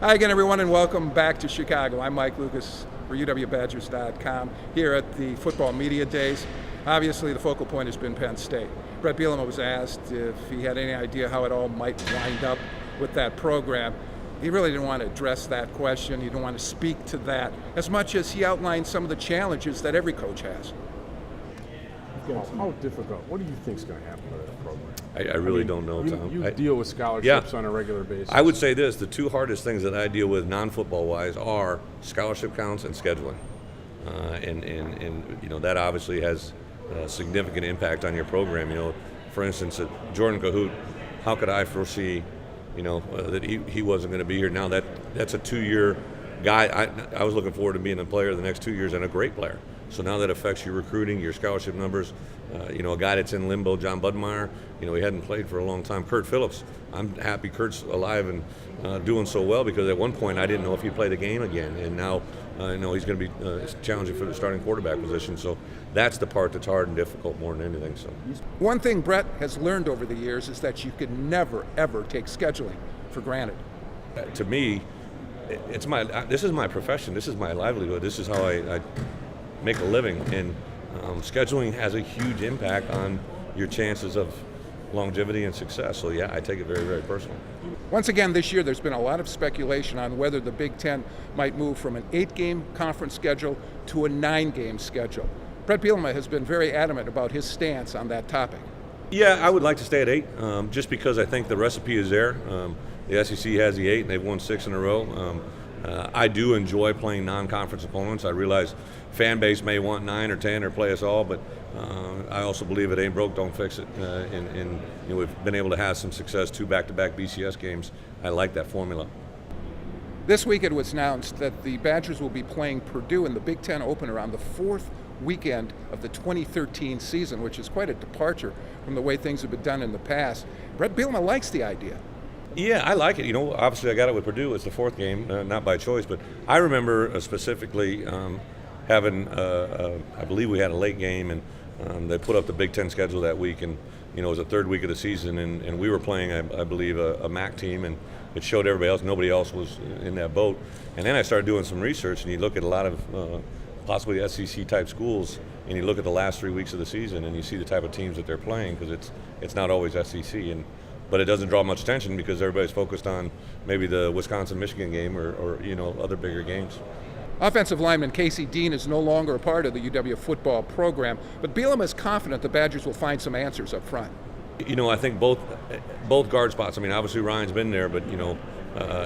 Hi again, everyone, and welcome back to Chicago. I'm Mike Lucas for UWBadgers.com here at the Football Media Days. Obviously, the focal point has been Penn State. Bret Bielema was asked if he had any idea how it all might wind up with that program. He really didn't want to address that question. He didn't want to speak to that as much as he outlined some of the challenges that every coach has. How difficult? What do you think is going to happen to that program? I really don't know, Tom. You deal with scholarships on a regular basis. I would say this: the two hardest things that I deal with, non-football wise, are scholarship counts and scheduling, and you know that obviously has a significant impact on your program. You know, for instance, Jordan Cahoot, how could I foresee, that he wasn't going to be here? Now that's a 2-year guy. I was looking forward to being a player the next 2 years and a great player. So now that affects your recruiting, your scholarship numbers. A guy that's in limbo, John Budmeyer, he hadn't played for a long time. Curt Phillips, I'm happy Curt's alive and doing so well, because at one point I didn't know if he'd play the game again. And now he's going to be challenging for the starting quarterback position. So that's the part that's hard and difficult more than anything. So one thing Bret has learned over the years is that you can never, ever take scheduling for granted. To me, this is my profession. This is my livelihood. This is how I make a living, and scheduling has a huge impact on your chances of longevity and success. So yeah, I take it very, very personally. Once again this year, there's been a lot of speculation on whether the Big Ten might move from an 8-game conference schedule to a 9-game schedule. Bret Bielema has been very adamant about his stance on that topic. Yeah, I would like to stay at 8, just because I think the recipe is there. The SEC has the 8, and they've won 6 in a row. I do enjoy playing non-conference opponents. I realize fan base may want 9 or 10 or play us all, but I also believe it ain't broke, don't fix it. And we've been able to have some success, 2 back-to-back BCS games. I like that formula. This week it was announced that the Badgers will be playing Purdue in the Big Ten opener on the 4th weekend of the 2013 season, which is quite a departure from the way things have been done in the past. Bret Bielema likes the idea. Yeah, I like it. Obviously I got it with Purdue. It's the 4th game, not by choice. But I remember specifically having, I believe we had a late game, and they put up the Big Ten schedule that week. And, it was the 3rd week of the season, and we were playing, I believe, a MAC team. And it showed everybody else, nobody else was in that boat. And then I started doing some research, and you look at a lot of possibly SEC-type schools, and you look at the last 3 weeks of the season, and you see the type of teams that they're playing, because it's not always SEC. But it doesn't draw much attention because everybody's focused on maybe the Wisconsin-Michigan game or other bigger games. Offensive lineman Casey Dean is no longer a part of the UW football program, but Bielema is confident the Badgers will find some answers up front. I think both guard spots. I mean, obviously Ryan's been there, but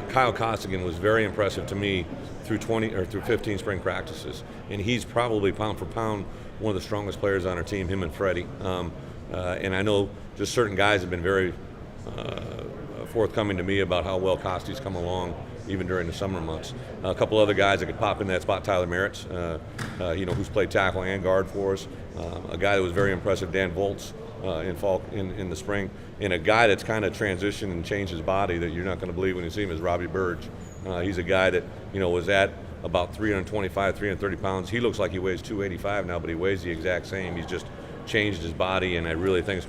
Kyle Costigan was very impressive to me through 15 spring practices, and he's probably pound for pound one of the strongest players on our team. Him and Freddie, and I know just certain guys have been very forthcoming to me about how well Costy's come along, even during the summer months. A couple other guys that could pop in that spot: Tyler Merritt's, who's played tackle and guard for us. A guy that was very impressive, Dan Volts, in the spring, and a guy that's kind of transitioned and changed his body that you're not going to believe when you see him is Robbie Burge. He's a guy that was at about 325, 330 pounds. He looks like he weighs 285 now, but he weighs the exact same. He's just changed his body, and I really think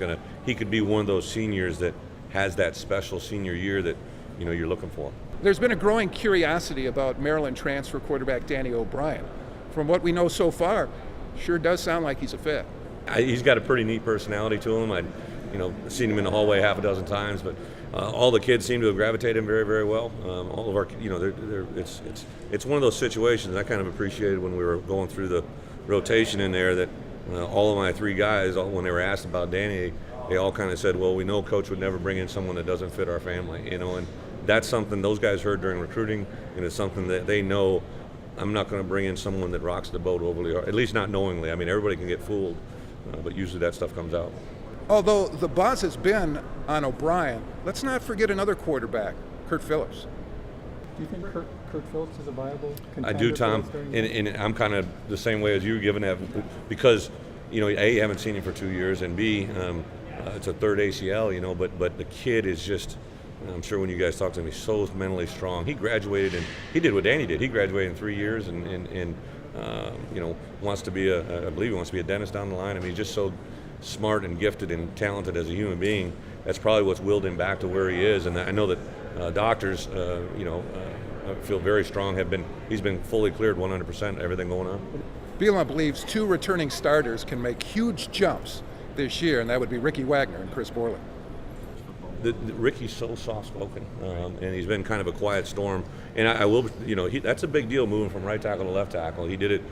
he could be one of those seniors that has that special senior year that you're looking for. There's been a growing curiosity about Maryland transfer quarterback Danny OBrien. From what we know so far, sure does sound like he's a fit. He's got a pretty neat personality to him. I've seen him in the hallway half a dozen times, but all the kids seem to have gravitated him very, very well. All of our, it's one of those situations I kind of appreciated when we were going through the rotation in there, that all of my 3 guys, when they were asked about Danny, they all kind of said, well, we know Coach would never bring in someone that doesn't fit our family, and that's something those guys heard during recruiting, and it's something that they know. I'm not going to bring in someone that rocks the boat overly hard, at least not knowingly. I mean, everybody can get fooled, but usually that stuff comes out. Although the buzz has been on OBrien, let's not forget another quarterback, Curt Phillips. Do you think Curt Phillips is a viable contender? I do, Tom, and I'm kind of the same way as you, given that, because A, you haven't seen him for 2 years, and B, it's a 3rd ACL, but the kid is just, I'm sure when you guys talk to him, he's so mentally strong. He graduated, and he did what Danny did. He graduated in 3 years, and wants to be I believe he wants to be a dentist down the line. I mean, he's just so smart and gifted and talented as a human being. That's probably what's willed him back to where he is. And I know that doctors, I feel very strong. He's been fully cleared 100%. Everything going on. Bielema believes 2 returning starters can make huge jumps this year, and that would be Ricky Wagner and Chris Borland. Ricky's so soft-spoken, and he's been kind of a quiet storm. And I will, that's a big deal moving from right tackle to left tackle. He did it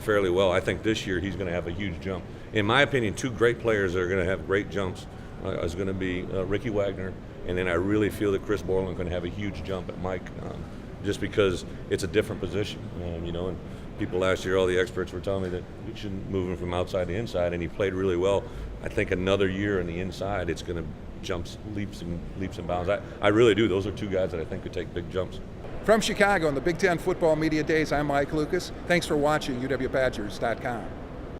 fairly well. I think this year he's going to have a huge jump. In my opinion, 2 great players that are going to have great jumps is going to be Ricky Wagner, and then I really feel that Chris Borland is going to have a huge jump at Mike, just because it's a different position, and people last year, all the experts were telling me that we shouldn't move him from outside to inside, and he played really well. I think another year in the inside, it's going to jumps, leaps and bounds. I really do. Those are 2 guys that I think could take big jumps. From Chicago on the Big Ten Football Media Days, I'm Mike Lucas. Thanks for watching UWBadgers.com.